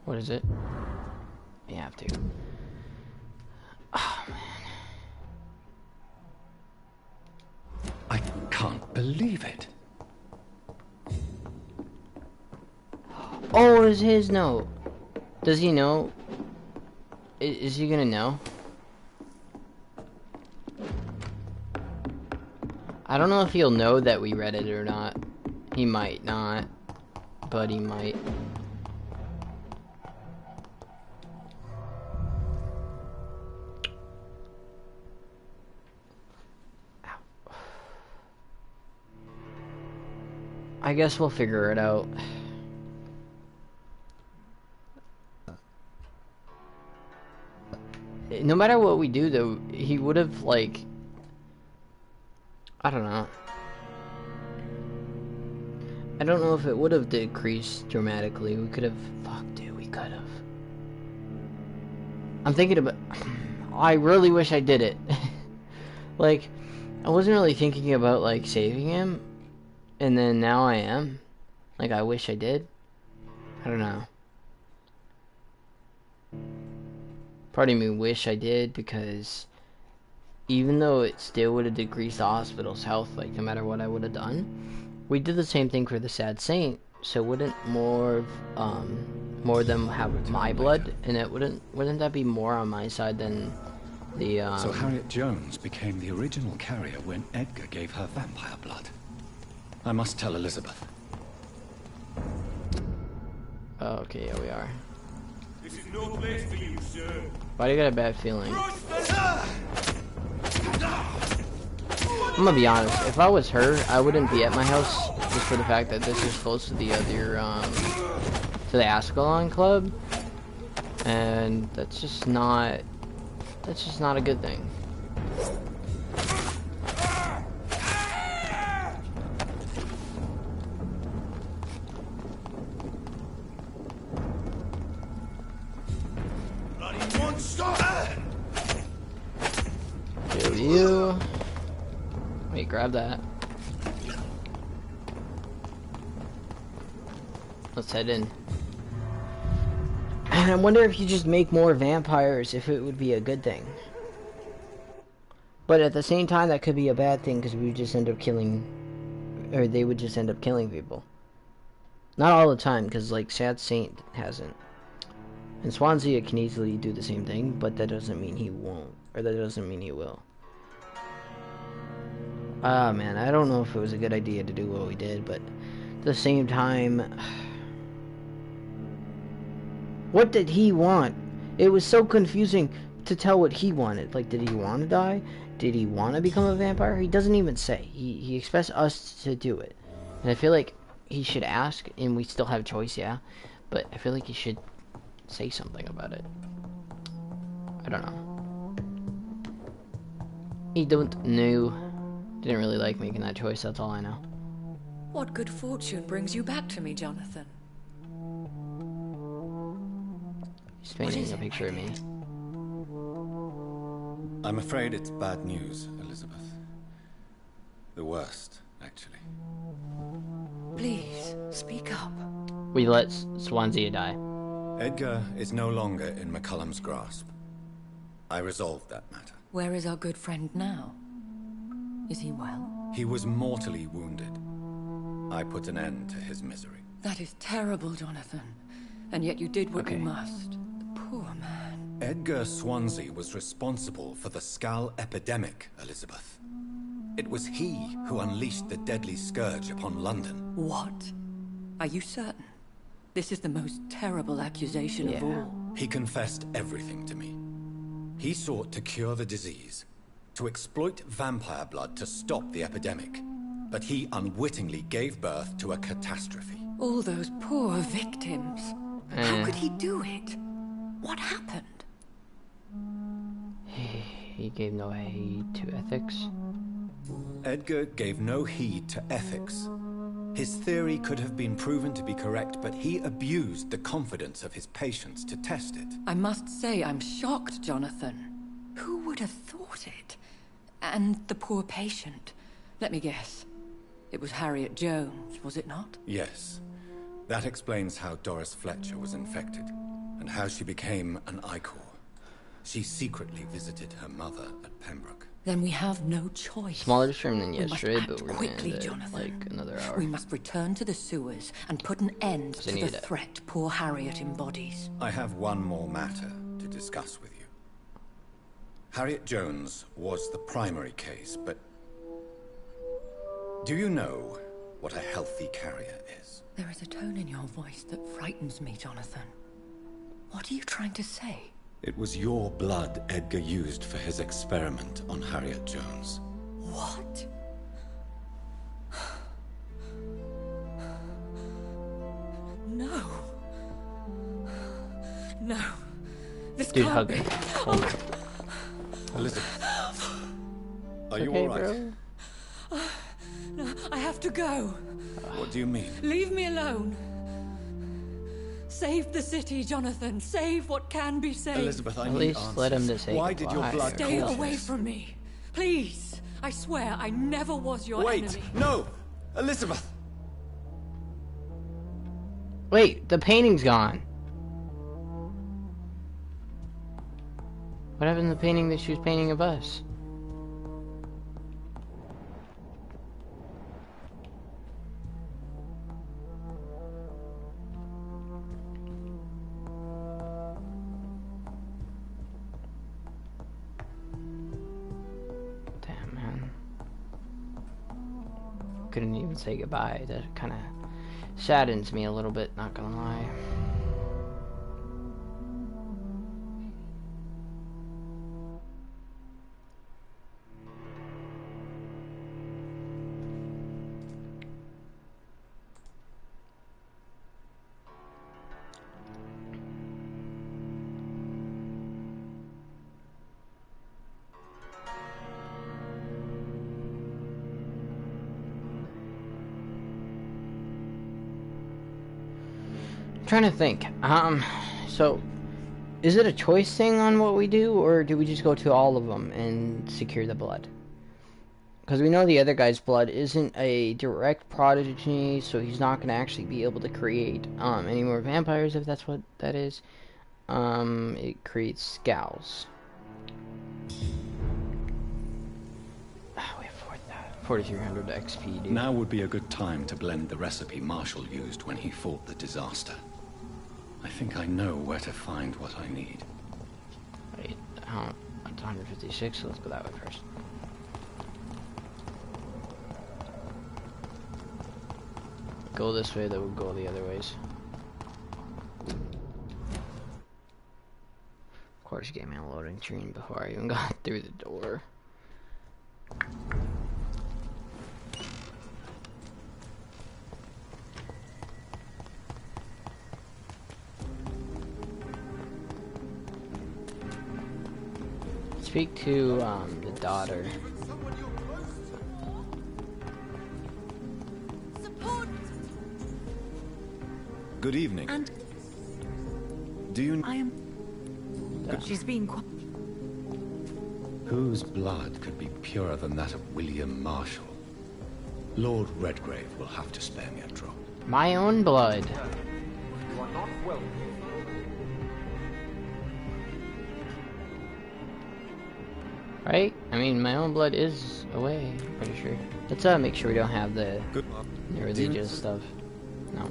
What is it? You have to. Oh, man. I can't believe it. Oh, it's his note. Does he know? Is he gonna know? I don't know if he'll know that we read it or not. He might not, but he might. Ow. I guess we'll figure it out. No matter what we do, though, he would have, like... I don't know. I don't know if it would have decreased dramatically. We could have... Fuck, dude, we could have. I'm thinking about... I really wish I did it. Like, I wasn't really thinking about, like, saving him. And then now I am. Like, I wish I did. I don't know. Part of me wish I did, because even though it still would have decreased the hospital's health, like, no matter what I would have done, we did the same thing for the Sad Saint, so wouldn't more of them have my blood, and it wouldn't that be more on my side than the So Harriet Jones became the original carrier when Edgar gave her vampire blood. I must tell Elizabeth. Oh, okay, here we are. This is no place for you, sir. Why do you got a bad feeling? I'm gonna be honest, if I was her, I wouldn't be at my house, just for the fact that this is close to the other, to the Ascalon Club, and that's just not a good thing. Kill you. Wait, grab that. Let's head in. And I wonder if you just make more vampires, if it would be a good thing. But at the same time, that could be a bad thing, because we would just end up killing... Or they would just end up killing people. Not all the time, because, like, Sad Saint hasn't. And Swansea can easily do the same thing, but that doesn't mean he won't. Or that doesn't mean he will. Ah, man, I don't know if it was a good idea to do what we did, but at the same time... What did he want? It was so confusing to tell what he wanted. Like, did he want to die? Did he want to become a vampire? He doesn't even say. He expects us to do it. And I feel like he should ask, and we still have choice, yeah. But I feel like he should say something about it. I don't know. He don't know. Didn't really like making that choice, that's all I know. What good fortune brings you back to me, Jonathan? He's painting a picture of me. I'm afraid it's bad news, Elizabeth. The worst, actually. Please, speak up. We let Swansea die. Edgar is no longer in McCullum's grasp. I resolved that matter. Where is our good friend now? Is he well? He was mortally wounded. I put an end to his misery. That is terrible, Jonathan. And yet you did what you must. The poor man. Edgar Swansea was responsible for the Skal epidemic, Elizabeth. It was he who unleashed the deadly scourge upon London. What? Are you certain? This is the most terrible accusation of all. He confessed everything to me. He sought to cure the disease, to exploit vampire blood to stop the epidemic. But he unwittingly gave birth to a catastrophe. All those poor victims. How could he do it? What happened? He gave no heed to ethics. Edgar gave no heed to ethics. His theory could have been proven to be correct, but he abused the confidence of his patients to test it. I must say I'm shocked, Jonathan. Who would have thought it? And the poor patient. Let me guess. It was Harriet Jones, was it not? Yes. That explains how Doris Fletcher was infected. and how she became an Icor. She secretly visited her mother at Pembroke. Then we have no choice. Smaller stream than We yesterday, must but act we're gonna quickly, end it Jonathan. like another hour. We must return to the sewers and put an end So to you the need it. threat poor Harriet embodies. I have one more matter to discuss with you. Harriet Jones was the primary case, but do you know what a healthy carrier is? There is a tone in your voice that frightens me, Jonathan. What are you trying to say? It was your blood Edgar used for his experiment on Harriet Jones. What? No. No. This Dude, can't hug be. me. Elizabeth, are you Okay, all right? bro? No, I have to go. What do you mean? Leave me alone. Save the city, Jonathan. Save what can be saved. Elizabeth, I At need least answers. let him just say Why did your goodbye. blood Stay cause away this? from me. Please. I swear I never was your Wait! enemy. No! Elizabeth! Wait, the painting's gone. What happened to the painting that she was painting of us? Damn, man. Couldn't even say goodbye. That kind of saddens me a little bit, not gonna lie. Trying to think. So is it a choice thing on what we do, or do we just go to all of them and secure the blood? Because we know the other guy's blood isn't a direct prodigy, so he's not going to actually be able to create any more vampires, if that's what that is. It creates scowls. We afford that. 4,300 XP, dude. Now would be a good time to blend the recipe Marshall used when he fought the disaster. I think I know where to find what I need. Wait, it's 156, so let's go that way first. Go this way, that would go the other ways. Of course, you gave me a loading screen before I even got through the door. Speak to the daughter. Support Good evening. and Do you I am. She's been quite. Whose blood could be purer than that of William Marshall? Lord Redgrave will have to spare me a drop. My own blood. You are not welcome. Right? I mean, my own blood is away, I'm pretty sure. Let's make sure we don't have the Good. religious stuff. No.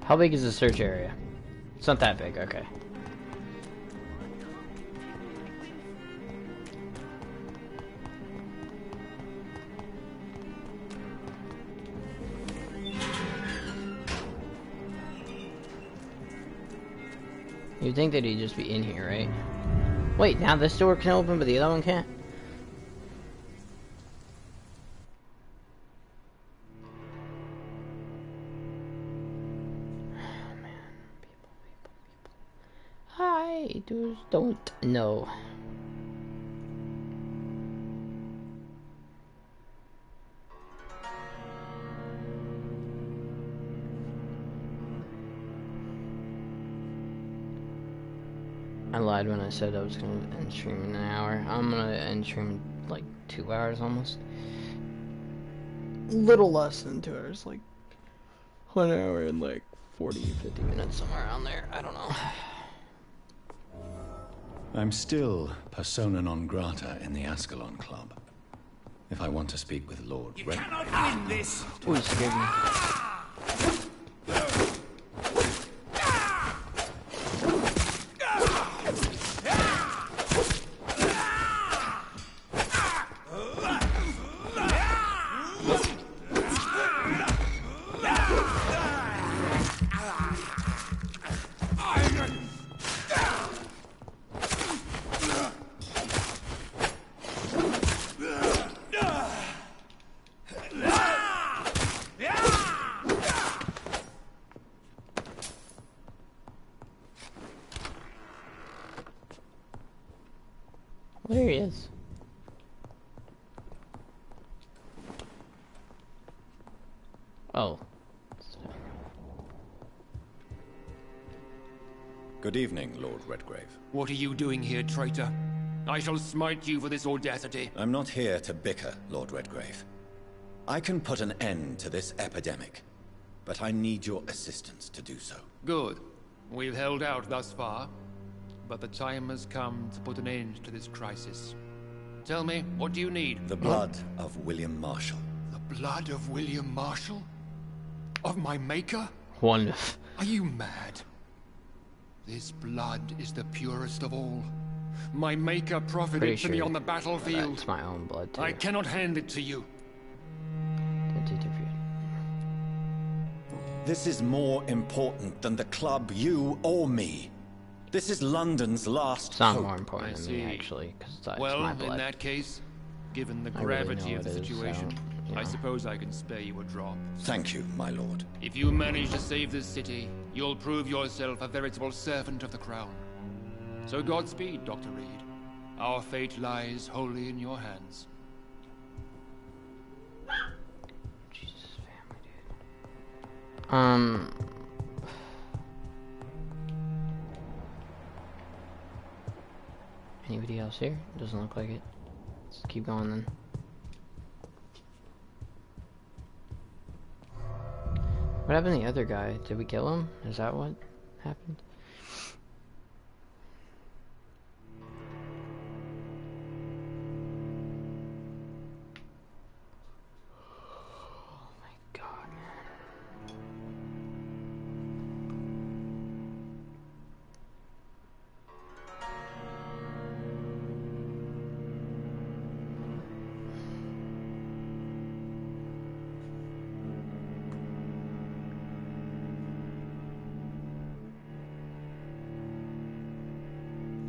How big is the search area? It's not that big, okay. You'd think that he'd just be in here, right? Wait, now this door can open, but the other one can't? Oh, man. People. I just don't know. lied when I said I was gonna end stream in an hour. I'm gonna end stream in like 2 hours almost. Little less than 2 hours, like 1 hour and like 40, 50 minutes, somewhere around there. I don't know. I'm still persona non grata in the Ascalon Club. If I want to speak with Lord Red... Cannot win this! Oh, he scared me. There he is. Oh. Good evening, Lord Redgrave. What are you doing here, traitor? I shall smite you for this audacity. I'm not here to bicker, Lord Redgrave. I can put an end to this epidemic, but I need your assistance to do so. Good. We've held out thus far, but the time has come to put an end to this crisis. Tell me, what do you need? The blood of William Marshall. The blood of William Marshall? Of my maker? Wonderful. Are you mad? This blood is the purest of all. My maker profited to me on the battlefield. That's my own blood too. I cannot hand it to you. Don't interfere. This is more important than the club, you, or me. This is London's last It's not hope. more important than me, actually, because it's Well, my blood. in that case, given the I really gravity know of the it is, situation, so, you I know. suppose I can spare you a drop. Thank you, my lord. If you manage to save this city, you'll prove yourself a veritable servant of the crown. So Godspeed, Dr. Reed. Our fate lies wholly in your hands. Jesus, family, dude. Anybody else here? Doesn't look like it. Let's keep going then. What happened to the other guy? Did we kill him? Is that what happened? Oh my god, man.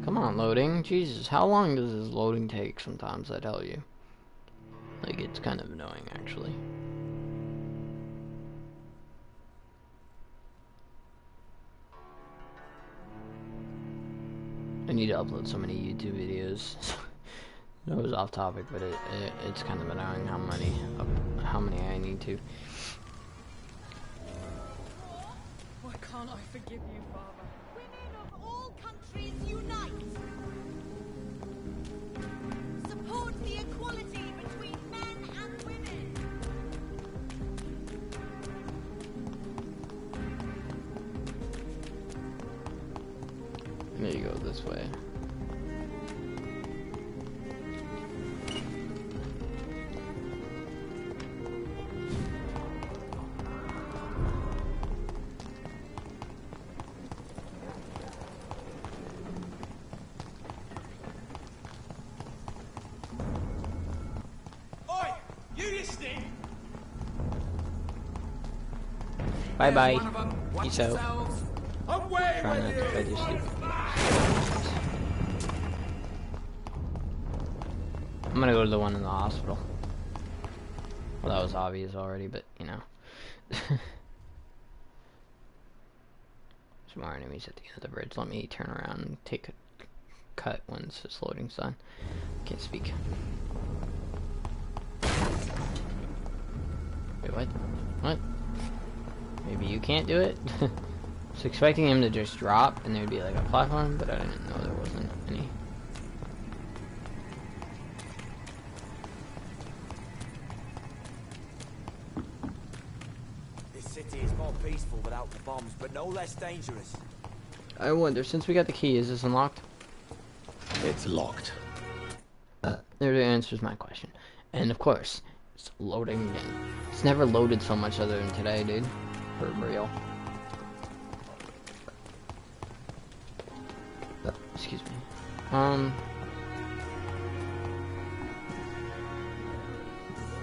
Come on, loading. Jesus, how long does this loading take sometimes, I tell you? Like, it's kind of annoying, actually. I need to upload so many YouTube videos. It was off topic, but it's kind of annoying how many I need to. Why can't I forgive you, Father? Women of all countries unite! Support the equality between men and women! There you go, this way. Oi! You listening? Bye bye. Peace out. I'm waiting Trying with to you! try to sleep. I'm gonna go to the one in the hospital. Well, that was obvious already, but you know. Some more enemies at the end of the bridge. Let me turn around and take a cut once this loading's done. Can't speak. Wait, what? What? Maybe you can't do it? was expecting him to just drop and there'd be like a platform, but I didn't know there wasn't any. This city is more peaceful without the bombs, but no less dangerous. I wonder, since we got the key, is this unlocked? It's locked. There answers my question. And of course, it's loading again. It's never loaded so much other than today, dude. For real. Excuse me.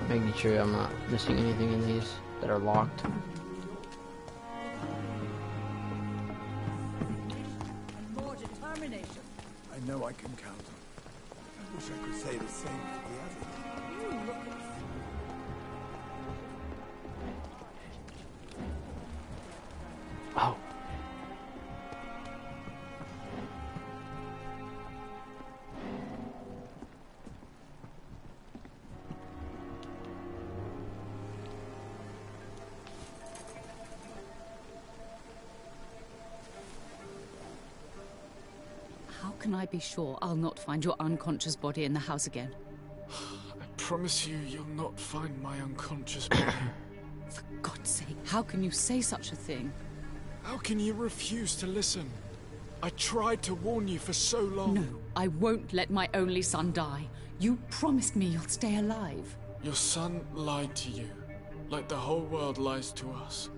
Making sure I'm not missing anything in these that are locked. More determination. I know I can count on. I wish I could say the same for the others. You look at Oh. How can I be sure I'll not find your unconscious body in the house again? I promise you, you'll not find my unconscious body. For God's sake, how can you say such a thing? How can you refuse to listen? I tried to warn you for so long. No, I won't let my only son die. You promised me you'll stay alive. Your son lied to you, like the whole world lies to us.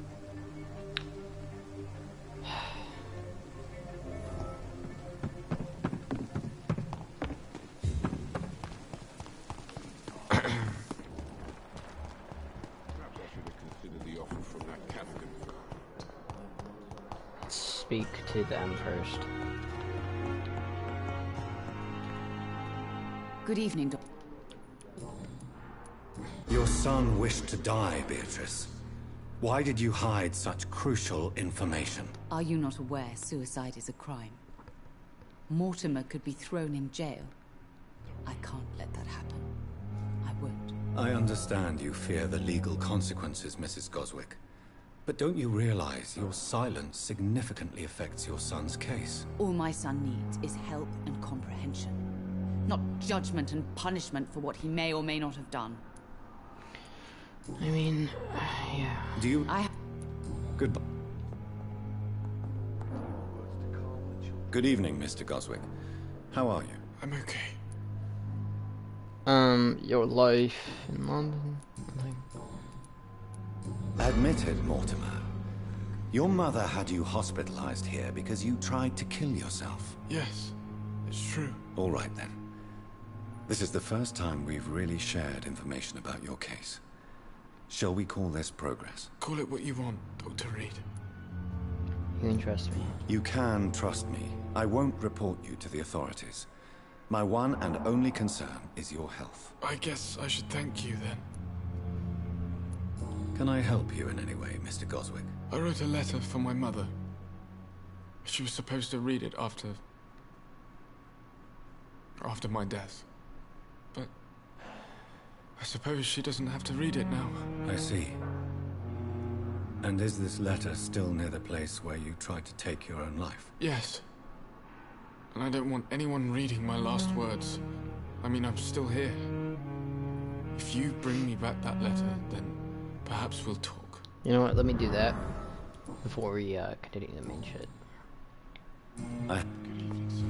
Speak to them first. Good evening, Doctor. Your son wished to die, Beatrice. Why did you hide such crucial information? Are you not aware suicide is a crime? Mortimer could be thrown in jail. I can't let that happen. I won't. I understand you fear the legal consequences, Mrs. Goswick. But don't you realize your silence significantly affects your son's case? All my son needs is help and comprehension. Not judgment and punishment for what he may or may not have done. I mean, yeah. Do you... I... Goodbye. Good evening, Mr. Goswick. How are you? I'm okay. Your life in London? Like... Admit it, Mortimer. Your mother had you hospitalized here because you tried to kill yourself. Yes, it's true. All right, then. This is the first time we've really shared information about your case. Shall we call this progress? Call it what you want, Dr. Reed. You can trust me. You can trust me. I won't report you to the authorities. My one and only concern is your health. I guess I should thank you then. Can I help you in any way, Mr. Goswick? I wrote a letter for my mother. She was supposed to read it after my death. But I suppose she doesn't have to read it now. I see. And is this letter still near the place where you tried to take your own life? Yes. And I don't want anyone reading my last words. I mean, I'm still here. If you bring me back that letter, then perhaps we'll talk. You know what? Let me do that before we continue the main shit. I... Good evening, sir.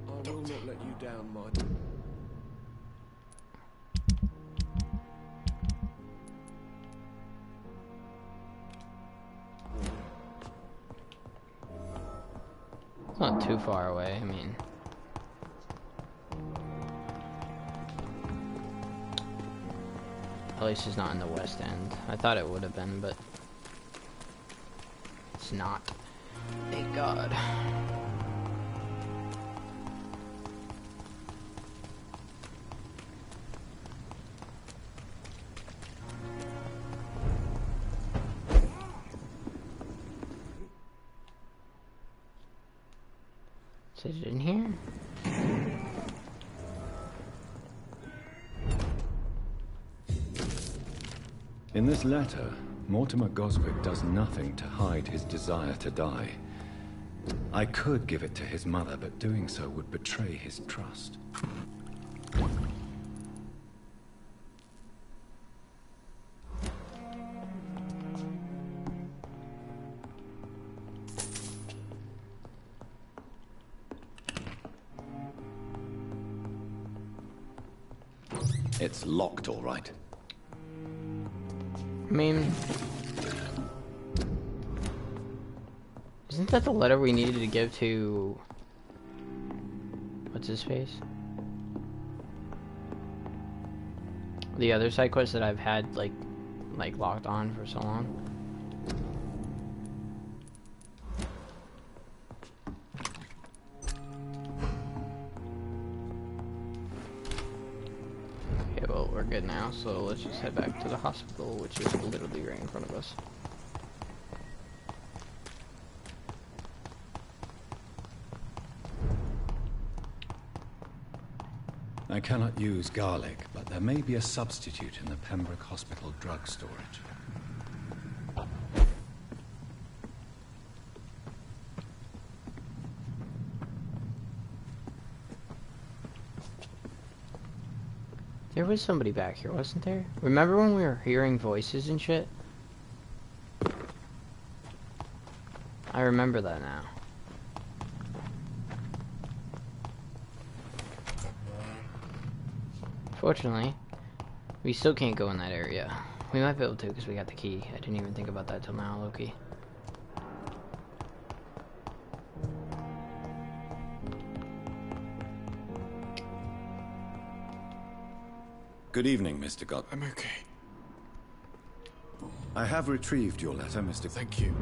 I will not let you down, Martin. It's not too far away. I mean, at least it's not in the West End. I thought it would have been, but it's not. Thank God. Is it in here? In this letter, Mortimer Goswick does nothing to hide his desire to die. I could give it to his mother, but doing so would betray his trust. It's locked, all right. I mean, isn't that the letter we needed to give to what's his face? The other side quest that I've had like locked on for so long. Okay, well, we're good now, so let's just head back to the hospital, which is literally right in front of us. I cannot use garlic, but there may be a substitute in the Pembroke Hospital drug storage. There was somebody back here, wasn't there? Remember when we were hearing voices and shit? I remember that now. Fortunately, we still can't go in that area. We might be able to because we got the key. I didn't even think about that till now, Loki. Good evening, Mr. God. I'm okay. I have retrieved your letter, Mr. Thank you.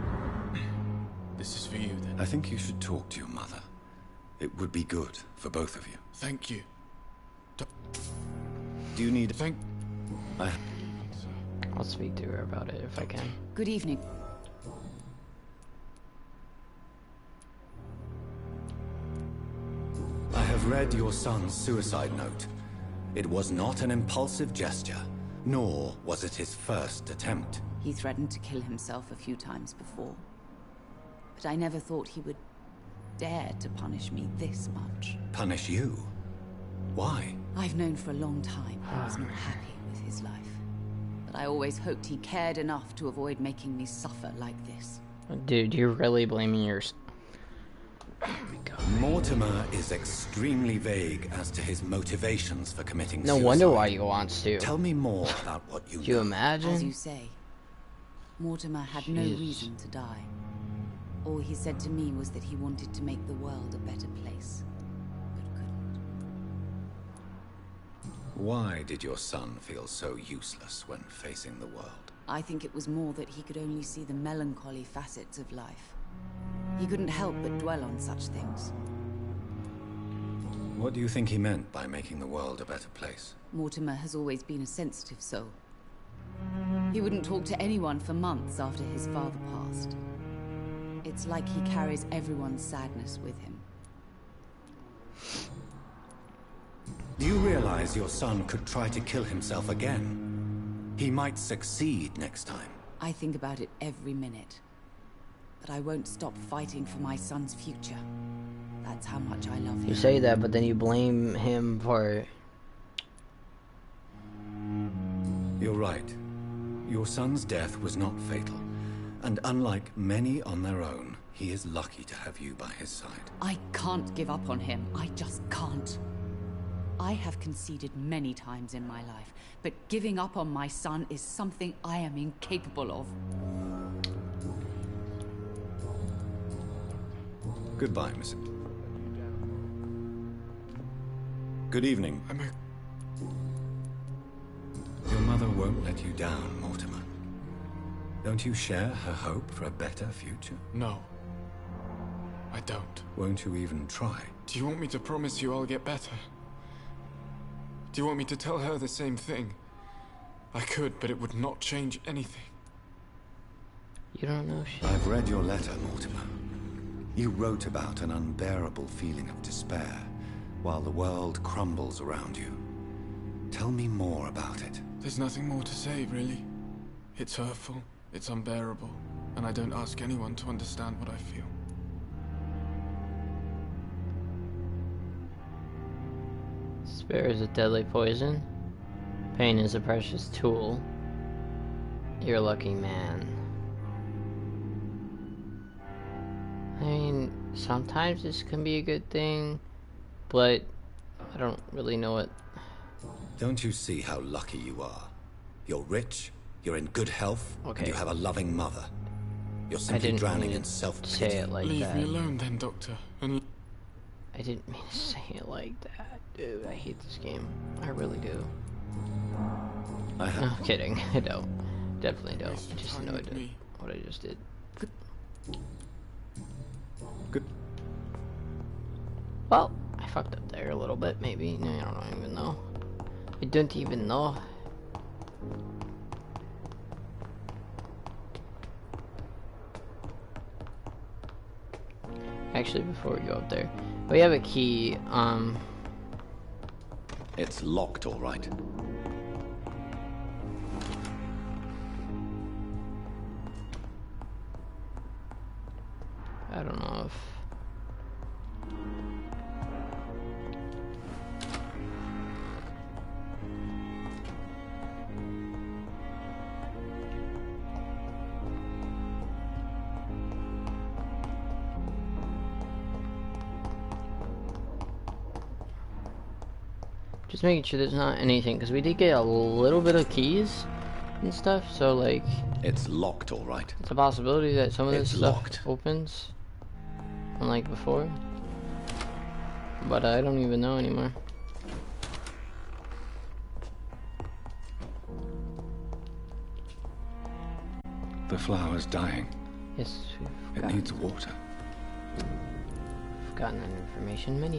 This is for you, then. I think you should talk to your mother. It would be good for both of you. Thank you. Do you need... I'll speak to her about it if I can. Good evening. I have read your son's suicide note. It was not an impulsive gesture, nor was it his first attempt. He threatened to kill himself a few times before. But I never thought he would dare to punish me this much. Punish you? Why? I've known for a long time he was not happy with his life. But I always hoped he cared enough to avoid making me suffer like this. Dude, you're really blaming your... Oh my God. Mortimer is extremely vague as to his motivations for committing suicide. No wonder why he wants to. Tell me more about what you Can you know. imagine? As you say, Mortimer had no reason to die. All he said to me was that he wanted to make the world a better place, but couldn't. Why did your son feel so useless when facing the world? I think it was more that he could only see the melancholy facets of life. He couldn't help but dwell on such things. What do you think he meant by making the world a better place? Mortimer has always been a sensitive soul. He wouldn't talk to anyone for months after his father passed. It's like he carries everyone's sadness with him. Do you realize your son could try to kill himself again? He might succeed next time. I think about it every minute. But I won't stop fighting for my son's future. That's how much I love him. You say that, but then you blame him for... You're right. Your son's death was not fatal. And unlike many on their own, he is lucky to have you by his side. I can't give up on him. I just can't. I have conceded many times in my life, but giving up on my son is something I am incapable of. Goodbye, Miss. Good evening. Your mother won't let you down, Mortimer. Don't you share her hope for a better future? No. I don't. Won't you even try? Do you want me to promise you I'll get better? Do you want me to tell her the same thing? I could, but it would not change anything. You don't know shit. I've read your letter, Mortimer. You wrote about an unbearable feeling of despair, while the world crumbles around you. Tell me more about it. There's nothing more to say, really. It's hurtful, It's unbearable, and I don't ask anyone to understand what I feel. Despair is a deadly poison. Pain is a precious tool. You're a lucky man. I mean, sometimes this can be a good thing, but I don't really know it. Don't you see how lucky you are? You're rich, you're in good health, Okay. and you have a loving mother. You're I simply didn't drowning mean in to self-pity. say it like Leave that. me alone then, Doctor. And I didn't mean to say it like that. Dude, I hate this game. I really do. I have. No, I'm kidding. I don't. Definitely don't. Waste your Just time know with me. what I just did. Good. Well, I fucked up there a little bit, maybe. No, I don't even know. I don't even know. Actually, before we go up there, we have a key. It's locked, all right. I don't know if... Just making sure there's not anything, because we did get a little bit of keys and stuff, so like... It's locked, all right. It's a possibility that some of this It's stuff locked. opens, unlike before. But I don't even know anymore. The flower's dying. Yes, It needs water. we've gotten that information many